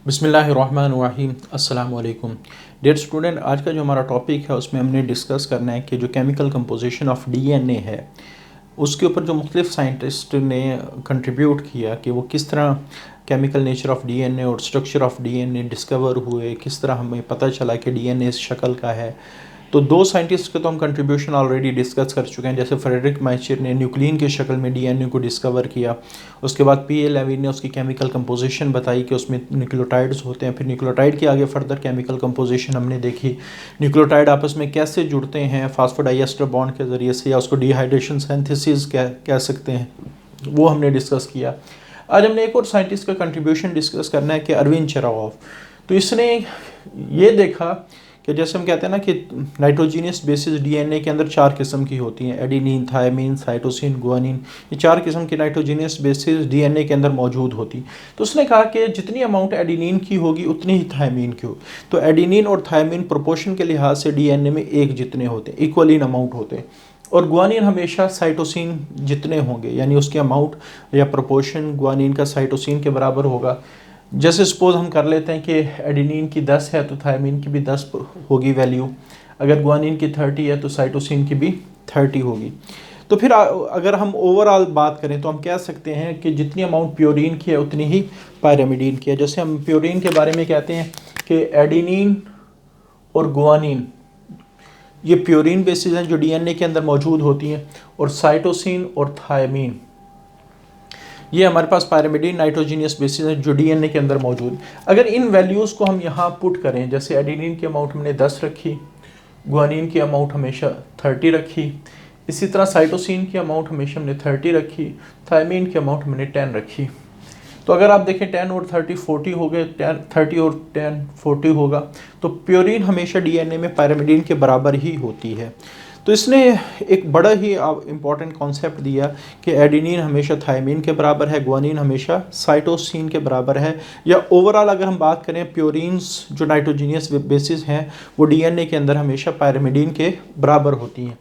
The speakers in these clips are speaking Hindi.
बिस्मिल्लाहिर्रहमानिर्रहीम अस्सलाम वालेकुम। डियर स्टूडेंट, आज का जो हमारा टॉपिक है उसमें हमने डिस्कस करना है कि जो केमिकल कंपोजिशन ऑफ डीएनए है उसके ऊपर जो मुख्तलिफ साइंटिस्ट ने कंट्रीब्यूट किया कि वो किस तरह केमिकल नेचर ऑफ डीएनए और स्ट्रक्चर ऑफ डीएनए डिस्कवर हुए, किस तरह हमें पता चला कि डीएनए इस शक्ल का है। तो दो साइंटिस्ट के तो हम कंट्रीब्यूशन ऑलरेडी डिस्कस कर चुके हैं, जैसे फ्रेडरिक माइचर ने न्यूक्लियन के शक्ल में डीएनए को डिस्कवर किया। उसके बाद पीए लेविन ने उसकी केमिकल कंपोजिशन बताई कि उसमें न्यूक्लियोटाइड्स होते हैं। फिर न्यूक्लियोटाइड के आगे फर्दर केमिकल कंपोजिशन हमने देखी, न्यूक्लियोटाइड आपस में कैसे जुड़ते हैं फास्फोडाइएस्टर बॉन्ड के ज़रिए से, या उसको डिहाइड्रेशन सिंथेसिस कह सकते हैं, वो हमने डिस्कस किया। आज हमने एक और साइंटिस्ट का कंट्रीब्यूशन डिस्कस करना है कि अरविंद चेरावॉफ। तो इसने ये देखा कि जैसे हम कहते हैं ना कि नाइट्रोजीनियस बेसिस डीएनए के अंदर 4 किस्म की होती हैं, एडेनिन, थायमिन, साइटोसिन, गुआनिन। ये 4 किस्म की नाइट्रोजीनियस बेसिस डीएनए के अंदर मौजूद होती। तो उसने कहा कि जितनी अमाउंट एडेनिन की होगी उतनी ही थायमिन की होगी। तो एडेनिन और थायमिन प्रोपोर्शन के लिहाज से डीएनए में एक जितने होते हैं, इक्वल इन अमाउंट होते हैं। और गुआनिन हमेशा साइटोसिन जितने होंगे, यानी उसके अमाउंट या प्रोपोर्शन गुआनिन का साइटोसिन के बराबर होगा। जैसे सपोज हम कर लेते हैं कि एडेनिन की 10 है तो थायमिन की भी 10 होगी वैल्यू, अगर गुआनिन की 30 है तो साइटोसिन की भी 30 होगी। तो फिर अगर हम ओवरऑल बात करें तो हम कह सकते हैं कि जितनी अमाउंट प्योरीन की है उतनी ही पायरामिडीन की है। जैसे हम प्योरीन के बारे में कहते हैं कि एडेनिन और गुआनिन ये प्योरीन बेसिस हैं जो डीएनए के अंदर मौजूद होती हैं, और साइटोसिन और थायमिन ये हमारे पास पायरामिडीन नाइट्रोजीनियस बेसिस है जो डीएनए के अंदर मौजूद। अगर इन वैल्यूज़ को हम यहाँ पुट करें, जैसे एडेनिन की अमाउंट हमने 10 रखी, गुआनिन की अमाउंट हमेशा 30 रखी, इसी तरह साइटोसिन की अमाउंट हमेशा हमने 30 रखी, थायमिन की अमाउंट हमने 10 रखी। तो अगर आप देखें 10 और 30 40 हो गए, 30 और 10 40 होगा। तो प्योरीन हमेशा डीएनए में पायरामिडीन के बराबर ही होती है। तो इसने एक बड़ा ही इम्पॉर्टेंट कॉन्सेप्ट दिया कि एडेनिन हमेशा थायमिन के बराबर है, गुआनिन हमेशा साइटोसिन के बराबर है। या ओवरऑल अगर हम बात करें प्योरीन्स जो नाइट्रोजीनियस बेसिस हैं वो डीएनए के अंदर हमेशा पायरामिडीन के बराबर होती हैं।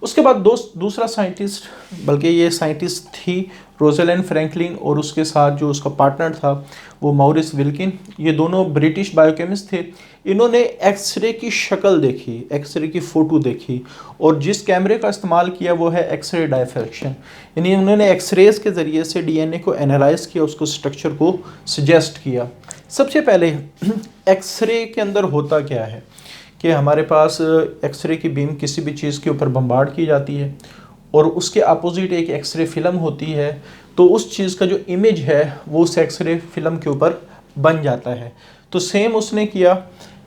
उसके बाद दूसरा साइंटिस्ट, बल्कि ये साइंटिस्ट थी रोज़ेलिंड फ्रैंकलिन, और उसके साथ जो उसका पार्टनर था वो मॉरिस विल्किन। ये दोनों ब्रिटिश बायोकेमिस्ट थे। इन्होंने एक्सरे की शक्ल देखी, एक्सरे की फ़ोटो देखी, और जिस कैमरे का इस्तेमाल किया वो है एक्सरे डायफ्रैक्शन। यानी उन्होंने एक्सरेज के ज़रिए से डीएनए को एनालाइज किया, उसको स्ट्रक्चर को सजेस्ट किया। सबसे पहले एक्सरे के अंदर होता क्या है कि हमारे पास एक्सरे की बीम किसी भी चीज़ के ऊपर बम्बार्ड की जाती है, और उसके अपोजिट एक एक्सरे फिल्म होती है। तो उस चीज़ का जो इमेज है वो उस एक्सरे फिल्म के ऊपर बन जाता है। तो सेम उसने किया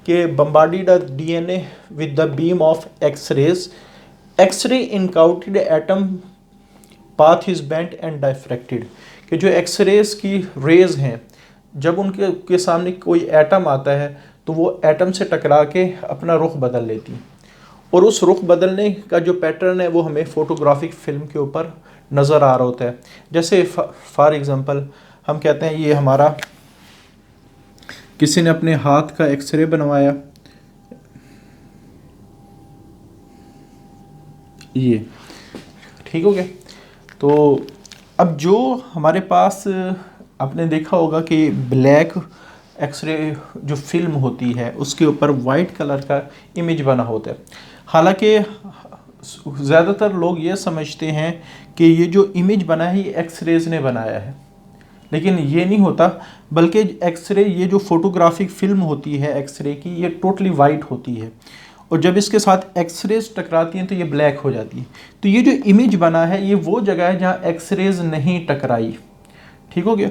कि bombarded the DNA with the beam of x-rays, x-ray encountered atom path is bent and diffracted. कि जो एक्सरेज की रेज हैं, जब उनके सामने कोई एटम आता है तो वो एटम से टकरा के अपना रुख बदल लेती हैं, और उस रुख बदलने का जो पैटर्न है वो हमें फोटोग्राफिक फिल्म के ऊपर नज़र आ रहा होता है। जैसे फॉर एग्जांपल हम कहते हैं ये हमारा किसी ने अपने हाथ का एक्सरे बनवाया, ये ठीक हो गया। तो अब जो हमारे पास आपने देखा होगा कि ब्लैक एक्सरे जो फिल्म होती है उसके ऊपर वाइट कलर का इमेज बना होता है। हालांकि ज़्यादातर लोग ये समझते हैं कि ये जो इमेज बना है ये एक्सरेज ने बनाया है, लेकिन ये नहीं होता। बल्कि एक्सरे, ये जो फोटोग्राफिक फिल्म होती है एक्सरे की, ये टोटली वाइट होती है, और जब इसके साथ एक्सरेज टकराती हैं तो ये ब्लैक हो जाती है। तो ये जो इमेज बना है ये वो जगह है जहाँ एक्सरेज नहीं टकराई। ठीक हो गया।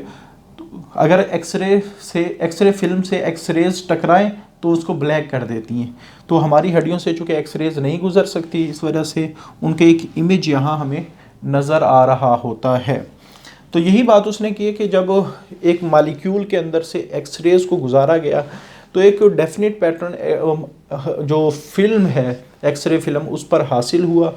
तो अगर एक्सरे फिल्म से एक्सरेज टकराएं तो उसको ब्लैक कर देती हैं। तो हमारी हड्डियों से चूँकि एक्सरेज नहीं गुजर सकती, इस वजह से उनके एक इमेज यहाँ हमें नज़र आ रहा होता है। तो यही बात उसने की कि जब एक मॉलिक्यूल के अंदर से एक्सरेज को गुजारा गया तो एक डेफिनेट पैटर्न जो फिल्म है एक्सरे फिल्म उस पर हासिल हुआ।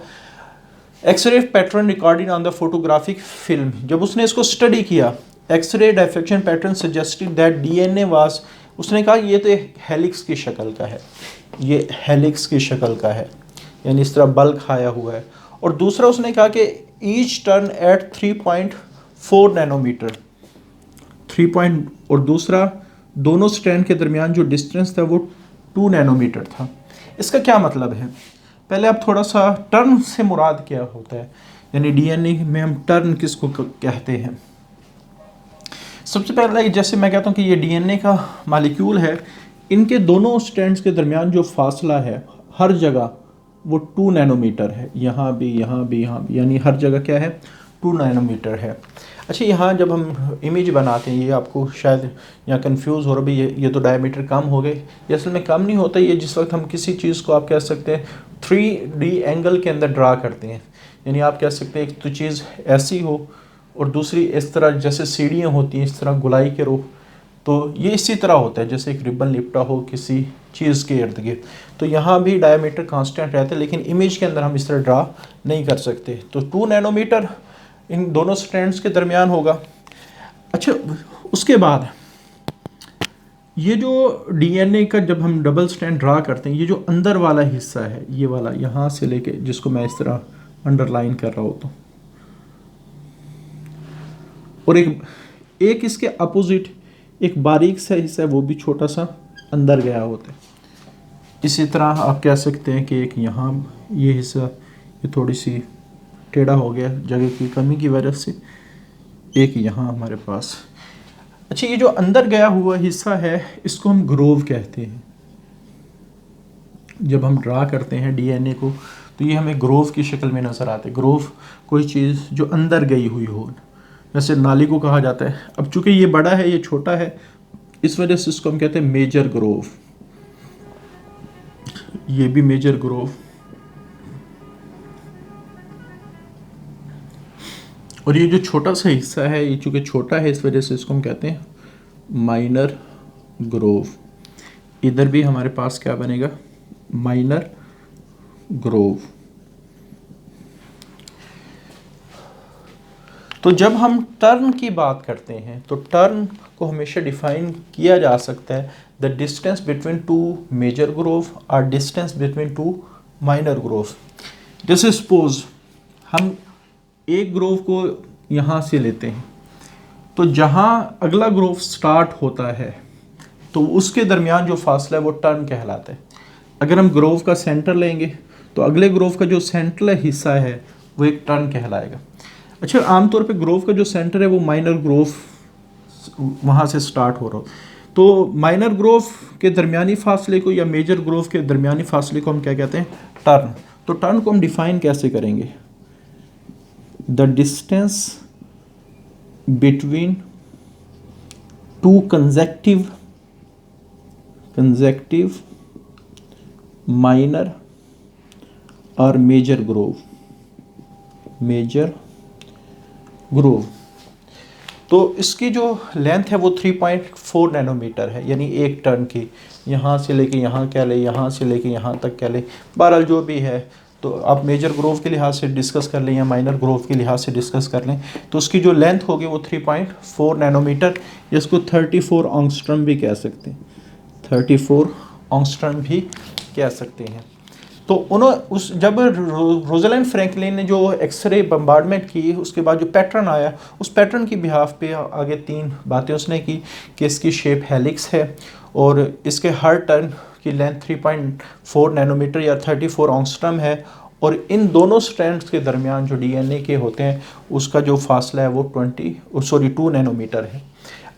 X-ray pattern recorded on the photographic film, जब उसने इसको स्टडी किया, X-ray diffraction pattern suggested that DNA was, उसने कहा ये तो हेलिक्स की शक्ल का है, ये हेलिक्स की शक्ल का है, यानी इस तरह बल खाया हुआ है। और दूसरा उसने कहा कि ईच टर्न एट 3.4 नैनोमीटर, 3 और दूसरा दोनों स्ट्रैंड के दरमियान जो डिस्टेंस था वो 2 नैनोमीटर था। इसका क्या मतलब है? पहले आप थोड़ा सा टर्न से मुराद क्या होता है, यानी डीएनए में हम टर्न किसको कहते हैं। सबसे पहले जैसे मैं कहता हूँ कि ये डीएनए का मालिक्यूल है, इनके दोनों स्ट्रैंड्स के दरमियान जो फासला है हर जगह वो 2 नैनोमीटर है, यहाँ भी यहाँ भी यहाँ भी, यानी हर जगह क्या है 2 नैनोमीटर है। अच्छा, यहाँ जब हम इमेज बनाते हैं, ये आपको शायद यहाँ कंफ्यूज हो रहा है, ये तो डायमीटर कम हो गए। ये असल में कम नहीं होता, ये जिस वक्त हम किसी चीज़ को आप कह सकते हैं 3D एंगल के अंदर ड्रा करते हैं, यानी आप कह सकते हैं एक तो चीज़ ऐसी हो और दूसरी इस तरह, जैसे सीढ़ियाँ होती हैं इस तरह गुलाई के रूप, तो ये इसी तरह होता है जैसे एक रिबन लिपटा हो किसी चीज़ के इर्द गिर्द। तो यहाँ भी डायमीटर कांस्टेंट रहता है, लेकिन इमेज के अंदर हम इस तरह ड्रा नहीं कर सकते। तो 2 नैनोमीटर इन दोनों स्ट्रैंड्स के दरमियान होगा। अच्छा, उसके बाद ये जो डीएनए का जब हम डबल स्ट्रैंड ड्रा करते हैं, ये जो अंदर वाला हिस्सा है, ये वाला यहाँ से लेके, जिसको मैं इस तरह अंडरलाइन कर रहा होता हूँ, और एक इसके अपोजिट एक बारीक सा हिस्सा है, वो भी छोटा सा अंदर गया होता है। इसी तरह आप कह सकते हैं कि एक यहाँ ये हिस्सा, ये थोड़ी सी टेढ़ा हो गया जगह की कमी की वजह से, एक यहाँ हमारे पास। अच्छा, ये जो अंदर गया हुआ हिस्सा है इसको हम ग्रोव कहते हैं। जब हम ड्रा करते हैं डीएनए को तो ये हमें ग्रोव की शक्ल में नज़र आते हैं। ग्रोव कोई चीज़ जो अंदर गई हुई हो, जैसे नाली को कहा जाता है। अब चूंकि ये बड़ा है ये छोटा है, इस वजह से इसको हम कहते हैं मेजर ग्रोव। ये भी मेजर ग्रोव, और ये जो छोटा सा हिस्सा है ये चूंकि छोटा है इस वजह से इसको हम कहते हैं माइनर ग्रोव। इधर भी हमारे पास क्या बनेगा, माइनर ग्रोव। तो जब हम टर्न की बात करते हैं तो टर्न को हमेशा डिफाइन किया जा सकता है the distance between 2 major groove और डिस्टेंस बिटवीन 2 माइनर ग्रोव। जैसे सपोज हम एक ग्रोव को यहाँ से लेते हैं, तो जहाँ अगला ग्रोव स्टार्ट होता है तो उसके दरमियान जो फासला है वो टर्न कहलाता है। अगर हम ग्रोव का सेंटर लेंगे तो अगले ग्रोव का जो सेंट्रल हिस्सा है वो एक टर्न कहलाएगा। अच्छा, आमतौर पे ग्रोव का जो सेंटर है वो माइनर ग्रोव वहाँ से स्टार्ट हो रहा हो, तो माइनर ग्रोव के दरमियानी फासले को या मेजर ग्रोव के दरमियानी फासले को हम क्या कहते हैं, टर्न। तो टर्न को हम डिफाइन कैसे करेंगे, the distance between 2 consecutive minor और मेजर ग्रोव। तो इसकी जो लेंथ है वो 3.4 नैनोमीटर है, यानी एक टर्न की। यहाँ से लेके यहाँ क्या ले, यहाँ से लेके यहाँ तक क्या ले, बहरहाल जो भी है। तो आप मेजर ग्रोव के लिहाज से डिस्कस कर लें या माइनर ग्रोव के लिहाज से डिस्कस कर लें, तो उसकी जो लेंथ होगी वो 3.4 नैनोमीटर, इसको 34 ऑंगस्ट्रम भी कह सकते हैं, 34 ऑंगस्ट्रम भी कह सकते हैं। तो जब रोज़लैंड फ्रैंकलिन ने जो एक्सरे बम्बार्डमेंट की, उसके बाद जो पैटर्न आया, उस पैटर्न की बिहाफ पे आगे 3 बातें उसने की कि इसकी शेप हेलिक्स है और इसके हर टर्न की लेंथ 3.4 नैनोमीटर या 34 ऑंगस्ट्रम है, और इन दोनों स्ट्रैंड्स के दरमियान जो डीएनए के होते हैं उसका जो फासला है वो 2 नैनोमीटर है।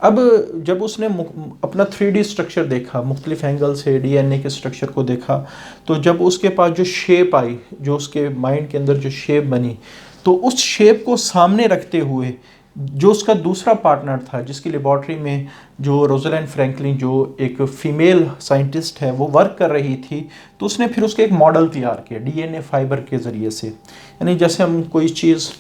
अब जब उसने अपना 3D स्ट्रक्चर देखा, मुख्तलिफ एंगल से डीएनए के स्ट्रक्चर को देखा, तो जब उसके पास जो शेप आई, जो उसके माइंड के अंदर जो शेप बनी, तो उस शेप को सामने रखते हुए जो उसका दूसरा पार्टनर था, जिसकी लेबॉर्ट्री में जो रोज़लैंड फ्रैंकलिन जो एक फ़ीमेल साइंटिस्ट है वो वर्क कर रही थी, तो उसने फिर उसके एक मॉडल तैयार किया डीएनए फाइबर के ज़रिए से। यानी जैसे हम कोई चीज़,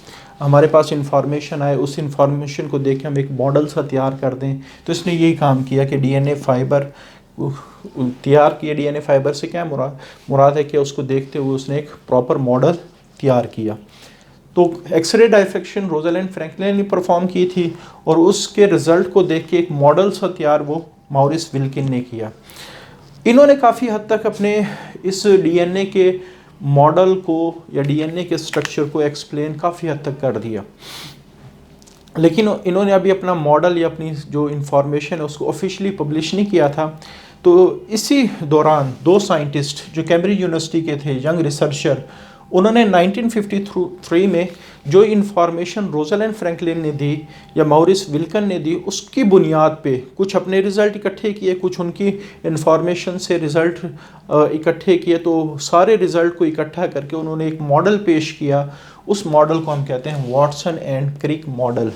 हमारे पास इंफॉर्मेशन आए, उस इंफॉर्मेशन को देख के हम एक मॉडल सा तैयार कर दें, तो इसने यही काम किया कि डीएनए फाइबर तैयार किया। डीएनए फाइबर से क्या मुराद है कि उसको देखते हुए उसने एक प्रॉपर मॉडल तैयार किया। तो एक्सरे डाइफ्रैक्शन रोज़लैंड फ्रैंकलिन ने परफॉर्म की थी, और उसके रिज़ल्ट को देख के एक मॉडल सा तैयार वो मॉरिस विल्किन ने किया। इन्होंने काफ़ी हद तक अपने इस डीएनए के मॉडल को या डीएनए के स्ट्रक्चर को एक्सप्लेन काफ़ी हद तक कर दिया। लेकिन इन्होंने अभी अपना मॉडल या अपनी जो इंफॉर्मेशन है उसको ऑफिशियली पब्लिश नहीं किया था। तो इसी दौरान दो साइंटिस्ट जो कैम्ब्रिज यूनिवर्सिटी के थे, यंग रिसर्चर, उन्होंने 1953 में जो इंफॉर्मेशन रोजलिंड फ्रैंकलिन ने दी या मॉरिस विल्कन ने दी, उसकी बुनियाद पे कुछ अपने रिज़ल्ट इकट्ठे किए, कुछ उनकी इंफॉर्मेशन से रिज़ल्ट इकट्ठे किए। तो सारे रिज़ल्ट को इकट्ठा करके उन्होंने एक मॉडल पेश किया। उस मॉडल को हम कहते हैं वाटसन एंड क्रिक मॉडल,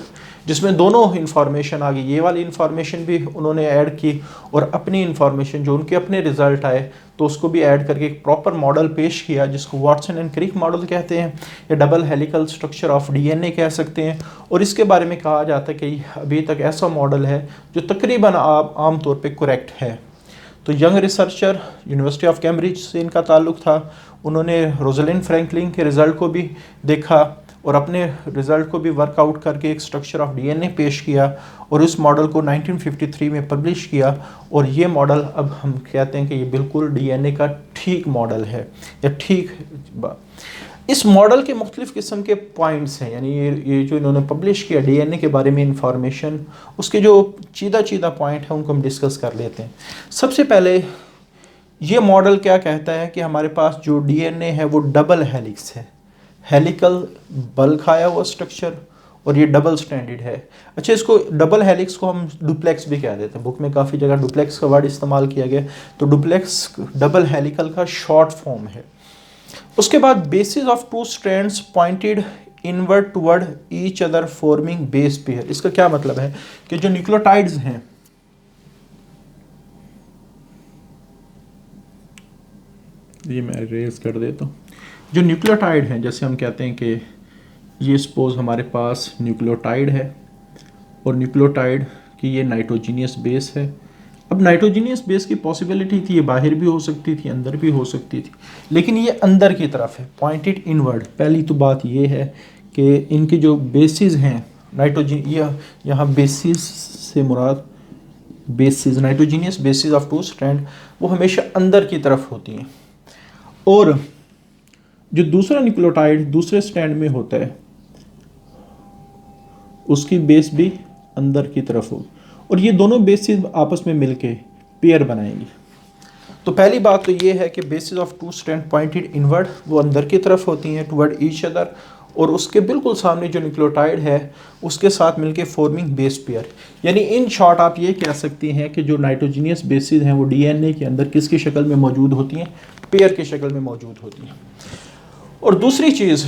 जिसमें दोनों इन्फॉर्मेशन आ गई। ये वाली इन्फॉर्मेशन भी उन्होंने ऐड की और अपनी इन्फॉर्मेशन जो उनके अपने रिजल्ट आए तो उसको भी ऐड करके एक प्रॉपर मॉडल पेश किया, जिसको वाटसन एंड क्रिक मॉडल कहते हैं या double helical structure of DNA कह सकते हैं। और इसके बारे में कहा जाता है कि अभी तक ऐसा मॉडल है जो तकरीबन आम तौर पे करेक्ट है। तो young researcher, university of Cambridge से इनका ताल्लुक़ था। उन्होंने रोजलिंड फ्रैंकलिन के रिज़ल्ट को भी देखा और अपने रिज़ल्ट को भी वर्कआउट करके एक स्ट्रक्चर ऑफ डीएनए पेश किया और इस मॉडल को 1953 में पब्लिश किया। और ये मॉडल अब हम कहते हैं कि ये बिल्कुल डीएनए का ठीक मॉडल है या ठीक। इस मॉडल के मुख्तलिफ़ किस्म के पॉइंट्स हैं, यानी ये जो इन्होंने पब्लिश किया डीएनए के बारे में इंफॉर्मेशन, उसके जो चीदा पॉइंट हैं उनको हम डिस्कस कर लेते हैं। सबसे पहले ये मॉडल क्या कहता है कि हमारे पास जो डीएनए है वो डबल हेलिक्स है, हेलिकल बल खाया हुआ स्ट्रक्चर, और ये डबल स्ट्रैंडेड है। अच्छा, इसको डबल हेलिक्स को हम डुप्लेक्स भी कह देते हैं। बुक में काफ़ी जगह डुप्लेक्स का वर्ड इस्तेमाल किया गया। तो डुप्लेक्स डबल हेलिकल का शॉर्ट फॉर्म है। उसके बाद basis of two strands pointed inward toward each other forming base pair. इसका क्या मतलब है कि जो न्यूक्लियोटाइड्स हैं, ये मैं इरेज कर देता हूँ। जो न्यूक्लियोटाइड हैं, जैसे हम कहते हैं कि ये सपोज हमारे पास न्यूक्लियोटाइड है और न्यूक्लियोटाइड की ये नाइट्रोजीनियस बेस है। अब नाइट्रोजीनियस बेस की पॉसिबिलिटी थी, ये बाहर भी हो सकती थी, अंदर भी हो सकती थी, लेकिन ये अंदर की तरफ है, पॉइंटेड इनवर्ड। पहली तो बात ये है कि इनकी जो बेसिस हैं नाइट्रोजीन, यहाँ बेसिस से मुराद bases, nitrogenous bases of two strand, वो हमेशा अंदर की तरफ होती हैं। और जो दूसरा न्यूक्लियोटाइड दूसरे स्ट्रैंड में होता है उसकी बेस भी अंदर की तरफ हो, और ये दोनों बेसिस आपस में मिलके पेयर बनाएंगी। तो पहली बात तो ये है कि basis of two strand pointed inward, वो अंदर की तरफ होती हैं टुवर्ड ईच अदर, और उसके बिल्कुल सामने जो न्यूक्लियोटाइड है उसके साथ मिलके फॉर्मिंग बेस पेयर। यानी इन शॉर्ट आप ये कह सकती हैं कि जो नाइट्रोजीनियस बेसिस हैं वो डीएनए के अंदर किसकी शक्ल में मौजूद होती हैं, पेयर की शक्ल में मौजूद होती हैं। और दूसरी चीज़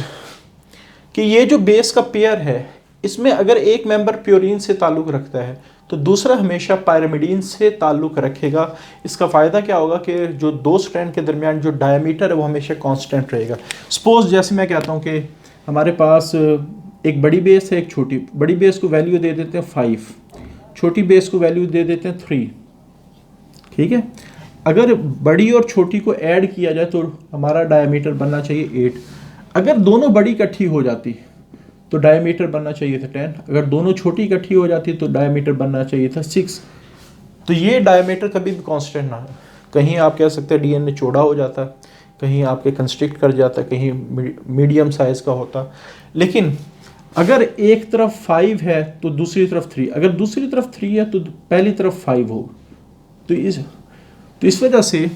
कि ये जो बेस का पेयर है, इसमें अगर एक मेंबर प्योरीन से ताल्लुक़ रखता है तो दूसरा हमेशा पायरिमिडीन से ताल्लुक़ रखेगा। इसका फ़ायदा क्या होगा कि जो दो स्ट्रैंड के दरमियान जो डायमीटर है वो हमेशा कांस्टेंट रहेगा। सपोज जैसे मैं कहता हूँ कि हमारे पास एक बड़ी बेस है, एक छोटी। बड़ी बेस को वैल्यू दे देते हैं 5, छोटी बेस को वैल्यू दे देते हैं 3, ठीक है। अगर बड़ी और छोटी को ऐड किया जाए तो हमारा डायमीटर बनना चाहिए 8। अगर दोनों बड़ी इकट्ठी हो जाती तो डायमीटर बनना चाहिए था 10। अगर दोनों छोटी इकट्ठी हो जाती तो डायमीटर बनना चाहिए था 6। तो ये डायमीटर कभी भी कांस्टेंट ना है। कहीं आप कह सकते हैं डीएनए चौड़ा हो जाता, कहीं आपके कंस्ट्रिक्ट कर जाता, कहीं मीडियम साइज़ का होता। लेकिन अगर एक तरफ 5 है तो दूसरी तरफ 3, अगर दूसरी तरफ 3 है तो पहली तरफ 5 हो। तो इस वजह से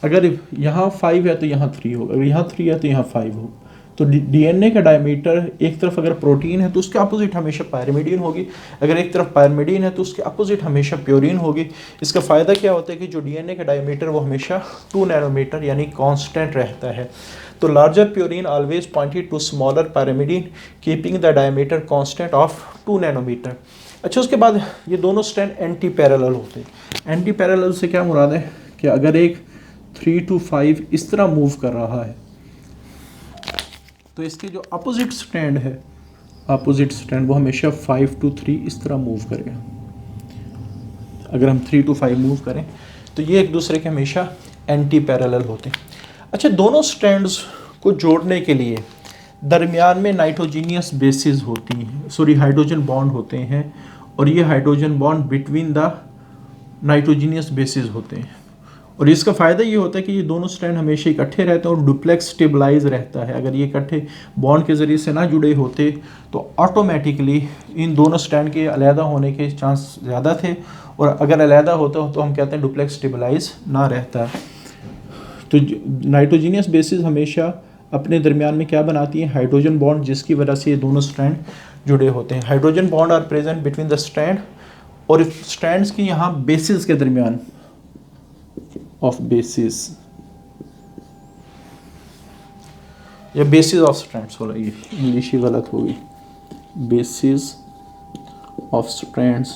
अगर यहाँ 5 है तो यहाँ 3 होगा, अगर यहाँ 3 है तो यहाँ 5 हो। तो डीएनए का डायमीटर, एक तरफ अगर प्रोटीन है तो उसके अपोजिट हमेशा पायरिमिडीन होगी, अगर एक तरफ पायरिमिडीन है तो उसके अपोजिट हमेशा प्योरीन होगी। इसका फ़ायदा क्या होता है कि जो डीएनए का डायमीटर वो हमेशा 2 नैनोमीटर यानी कांस्टेंट रहता है। तो larger purine always pointed to smaller pyrimidine keeping the diameter constant of 2 nanometer. अच्छा, उसके बाद ये दोनों स्ट्रैंड एंटी पैरेलल होते हैं। एंटी पैरेलल से क्या मुराद है कि अगर एक 3 to 5 इस तरह मूव कर रहा है तो इसके जो अपोजिट स्ट्रैंड है, अपोजिट स्ट्रैंड वो हमेशा 5 to 3 इस तरह मूव करेगा। अगर हम 3 to 5 मूव करें तो ये एक दूसरे के हमेशा एंटी पैरेलल होते हैं। अच्छा, दोनों स्ट्रैंड्स को जोड़ने के लिए दरमियान में नाइट्रोजीनियस बेसिस होती हैं, सॉरी हाइड्रोजन बॉन्ड होते हैं, और ये hydrogen bond between the nitrogenous basis होते हैं। और इसका फ़ायदा ये होता है कि ये दोनों स्ट्रैंड हमेशा इकट्ठे रहते हैं और डुप्लेक्स स्टेबलाइज रहता है। अगर ये इकट्ठे बॉन्ड के ज़रिए से ना जुड़े होते तो ऑटोमेटिकली इन दोनों स्ट्रैंड के अलहदा होने के चांस ज़्यादा थे, और अगर अलहदा होता तो हम कहते हैं डुप्लेक्स स्टेबलाइज ना रहता। तो नाइट्रोजीनियस बेसिस हमेशा अपने दरमियान में क्या बनाती हैं, हाइड्रोजन बॉन्ड, जिसकी वजह से ये दोनों स्ट्रैंड जुड़े होते हैं। Hydrogen bond are present between the strand, और स्ट्रैंड्स की यहाँ बेसिस के दरमियान ऑफ बेसिस या बेसिस ऑफ स्ट्रैंड्स हो रही है, इंग्लिश ही गलत होगी, बेसिस ऑफ स्ट्रैंड्स,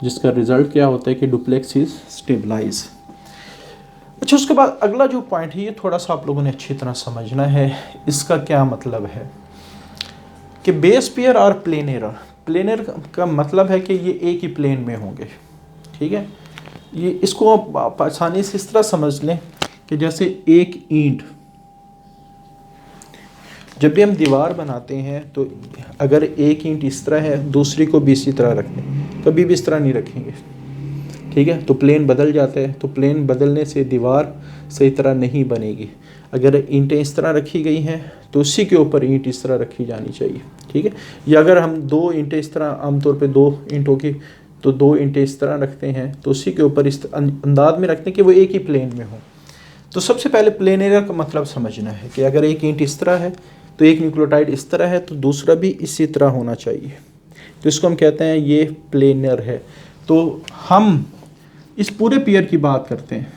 जिसका रिजल्ट क्या होता है कि डुप्लेक्स इज स्टेबलाइज। अच्छा, उसके बाद अगला जो पॉइंट है ये थोड़ा सा आप लोगों ने अच्छी तरह समझना है। इसका क्या मतलब है कि बेस पेयर और प्लेनर, प्लेनर का मतलब है कि ये एक ही प्लेन में होंगे, ठीक है। ये इसको आप आसानी से इस तरह समझ लें कि जैसे एक ईंट, जब भी हम दीवार बनाते हैं तो अगर एक ईंट इस तरह है, दूसरी को भी इसी तरह रख दें, कभी भी इस तरह नहीं रखेंगे, ठीक है, तो प्लेन बदल जाता है। तो प्लेन बदलने से दीवार सही तरह नहीं बनेगी। अगर ईंटें इस तरह रखी गई हैं तो उसी के ऊपर ईंट इस तरह रखी जानी चाहिए, ठीक है। या अगर हम दो ईंटें इस तरह, आमतौर पे दो ईंटों की, तो दो ईंटें इस तरह रखते हैं तो उसी के ऊपर इस अंदाज में रखते हैं कि वो एक ही प्लेन में हो। तो सबसे पहले प्लेनर का मतलब समझना है कि अगर एक ईंट इस तरह है तो एक न्यूक्लियोटाइड इस तरह है तो दूसरा भी इसी तरह होना चाहिए, तो इसको हम कहते हैं ये प्लेनर है। तो हम इस पूरे पेयर की बात करते हैं,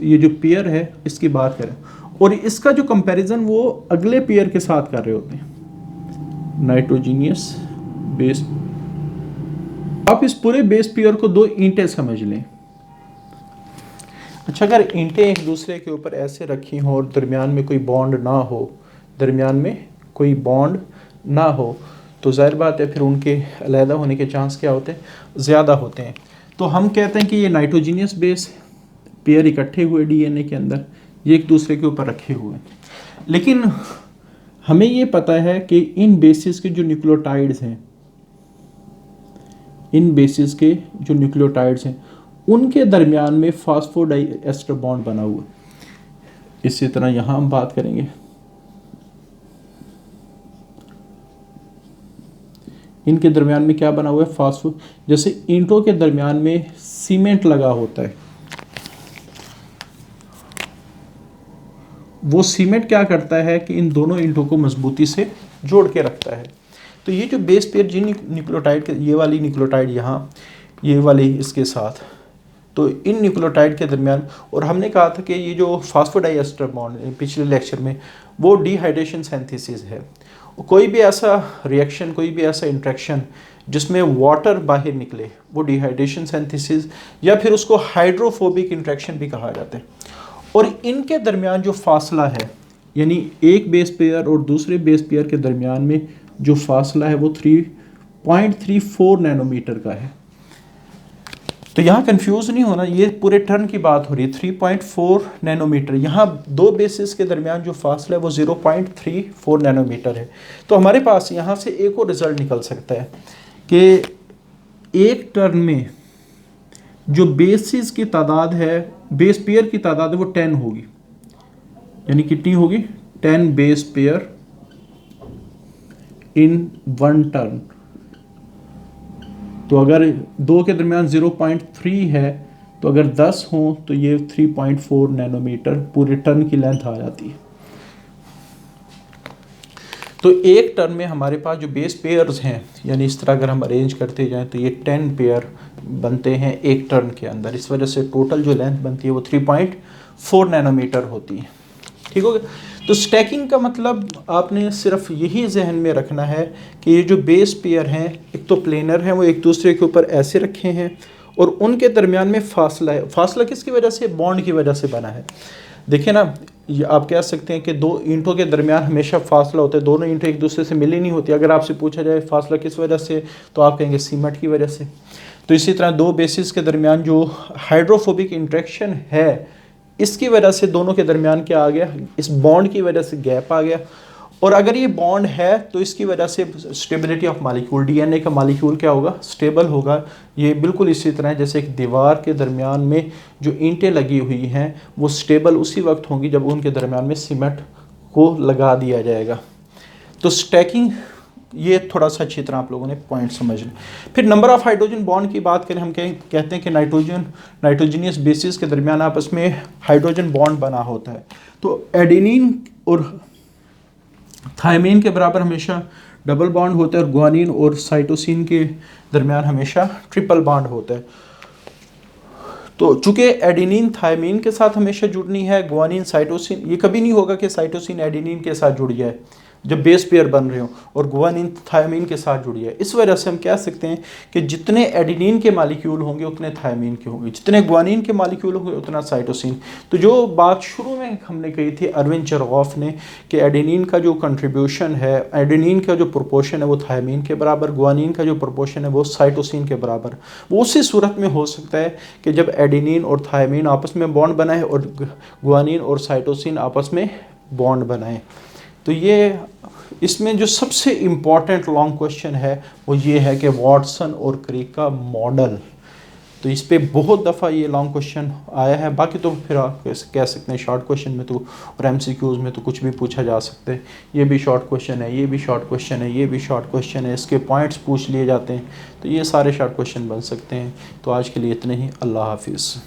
ये जो पेयर है इसकी बात करें, और इसका जो कंपैरिजन वो अगले पेयर के साथ कर रहे होते हैं, नाइट्रोजीनियस बेस। आप इस पूरे बेस पेयर को दो ईंटें समझ लें। अच्छा, अगर ईंटें एक दूसरे के ऊपर ऐसे रखी हों और दरमियान में कोई बॉन्ड ना हो, दरमियान में कोई बॉन्ड ना हो, तो जाहिर बात है फिर उनके अलहदा होने के चांस क्या होते हैं, ज़्यादा होते हैं। तो हम कहते हैं कि ये नाइट्रोजीनियस बेस पेयर इकट्ठे हुए डीएनए के अंदर, ये एक दूसरे के ऊपर रखे हुए हैं। लेकिन हमें ये पता है कि इन बेसिस के जो न्यूक्लियोटाइड्स हैं, इन बेसिस के जो न्यूक्लियोटाइड्स हैं उनके दरमियान में फास्फोडाइएस्टर बॉन्ड बना हुआ। इसी तरह यहाँ हम बात करेंगे, इनके दरमियान में क्या बना हुआ है, फास्फो। जैसे ईंटों के दरमियान में सीमेंट लगा होता है, वो सीमेंट क्या करता है कि इन दोनों ईंटों को मजबूती से जोड़ के रखता है। तो ये जो बेस पेयर जिन न्यूक्लियोटाइड के, ये वाली न्यूक्लियोटाइड यहाँ, ये वाली इसके साथ, तो इन न्यूक्लियोटाइड के दरमियान, और हमने कहा था कि ये जो फास्फोडाइएस्टर बॉन्ड पिछले लेक्चर में, वो डिहाइड्रेशन सिंथेसिस है। कोई भी ऐसा रिएक्शन, कोई भी ऐसा इंट्रैक्शन जिसमें वाटर बाहर निकले, वो डिहाइड्रेशन सिंथेसिस या फिर उसको हाइड्रोफोबिक इंट्रैक्शन भी कहा जाता है। और इनके दरमियान जो फासला है, यानी एक बेस पेयर और दूसरे बेस पेयर के दरमियान में जो फासला है वो 3.34 नैनोमीटर का है। तो यहाँ कंफ्यूज नहीं होना, ये पूरे टर्न की बात हो रही है, 3.4 नैनोमीटर। यहाँ दो बेसिस के दरमियान जो फासला है वो 0.34 नैनोमीटर है। तो हमारे पास यहाँ से एक और रिजल्ट निकल सकता है कि एक टर्न में जो बेसिस की तादाद है, बेस पेयर की तादाद है, वो 10 होगी। यानी कितनी होगी, 10 base pair in one turn. तो अगर दो के दरमियान 0.3 है, तो अगर 10 हो तो ये 3.4 नैनोमीटर पूरे टर्न की लेंथ आ जाती है। तो एक टर्न में हमारे पास जो बेस पेयर्स हैं, यानी इस तरह अगर हम अरेंज करते जाएं तो ये 10 पेयर बनते हैं एक टर्न के अंदर। इस वजह से टोटल जो लेंथ बनती है वो 3.4 नैनोमीटर होती है, ठीक हो गया। तो स्टैकिंग का मतलब आपने सिर्फ यही जहन में रखना है कि ये जो बेस पेयर हैं, एक तो प्लेनर हैं, वो एक दूसरे के ऊपर ऐसे रखे हैं और उनके दरमियान में फासला है। फासला किसकी वजह से, बॉन्ड की वजह से बना है। देखिए ना, ये आप कह सकते हैं कि दो ईंटों के दरमियान हमेशा फासला होता है, दोनों ईंटें एक दूसरे से मिली नहीं होती। अगर आपसे पूछा जाए फासला किस वजह से, तो आप कहेंगे सीमेंट की वजह से। तो इसी तरह दो बेसिस के दरमियान जो हाइड्रोफोबिक इंट्रैक्शन है, इसकी वजह से दोनों के दरमियान क्या आ गया, इस बॉन्ड की वजह से गैप आ गया। और अगर ये बॉन्ड है तो इसकी वजह से स्टेबिलिटी ऑफ मालिक्यूल, डीएनए का मालिक्यूल क्या होगा, स्टेबल होगा। ये बिल्कुल इसी तरह जैसे एक दीवार के दरमियान में जो ईंटें लगी हुई हैं वो स्टेबल उसी वक्त होंगी जब उनके दरमियान में सीमेंट को लगा दिया जाएगा। तो स्टैकिंग, ये थोड़ा सा अच्छी तरह आप लोगों ने पॉइंट समझ लें। फिर नंबर ऑफ हाइड्रोजन बॉन्ड की बात करें, हम कहते हैं कि नाइट्रोजनियस बेसिस के दरमियान आपस में हाइड्रोजन बॉन्ड बना होता है। तो एडेनिन और थायमीन के बराबर हमेशा डबल बॉन्ड होता है और ग्वानिन और साइटोसिन के दरमियान हमेशा ट्रिपल बॉन्ड होता है। तो चूंकि एडेनिन थायमीन के साथ हमेशा जुड़नी है, ग्वानिन साइटोसिन, ये कभी नहीं होगा कि साइटोसिन एडेनिन के साथ जुड़ जाए जब बेस पेयर बन रहे हो और ग्वानिन थायमीन के साथ जुड़ी है। इस वजह से हम कह सकते हैं कि जितने एडेनिन के मालिक्यूल होंगे उतने थायमीन के होंगे, जितने ग्वानिन के मालिक्यूल होंगे उतना साइटोसिन। तो जो बात शुरू में हमने कही थी अरविंद चरगॉफ ने कि एडेनिन का जो कंट्रीब्यूशन है, एडेनिन का जो प्रोपोर्शन है वो थायमीन के बराबर, ग्वानिन का जो प्रोपोर्शन है वो साइटोसिन के बराबर। वो उसी सूरत में हो सकता है कि जब एडेनिन और थायमीन आपस में बॉन्ड बनाए और ग्वानिन और साइटोसिन आपस में बॉन्ड बनाए। तो ये इसमें जो सबसे इम्पॉर्टेंट लॉन्ग क्वेश्चन है वो ये है कि वाटसन और क्रिक का मॉडल। तो इस पे बहुत दफ़ा ये लॉन्ग क्वेश्चन आया है। बाकी तो फिर आप कह सकते हैं शॉर्ट क्वेश्चन में तो और एमसीक्यूज़ में तो कुछ भी पूछा जा सकता है। ये भी शॉर्ट क्वेश्चन है, ये भी शॉर्ट क्वेश्चन है, ये भी शॉर्ट क्वेश्चन है, इसके पॉइंट्स पूछ लिए जाते हैं। तो ये सारे शॉर्ट क्वेश्चन बन सकते हैं। तो आज के लिए इतने ही। अल्लाह हाफिज़।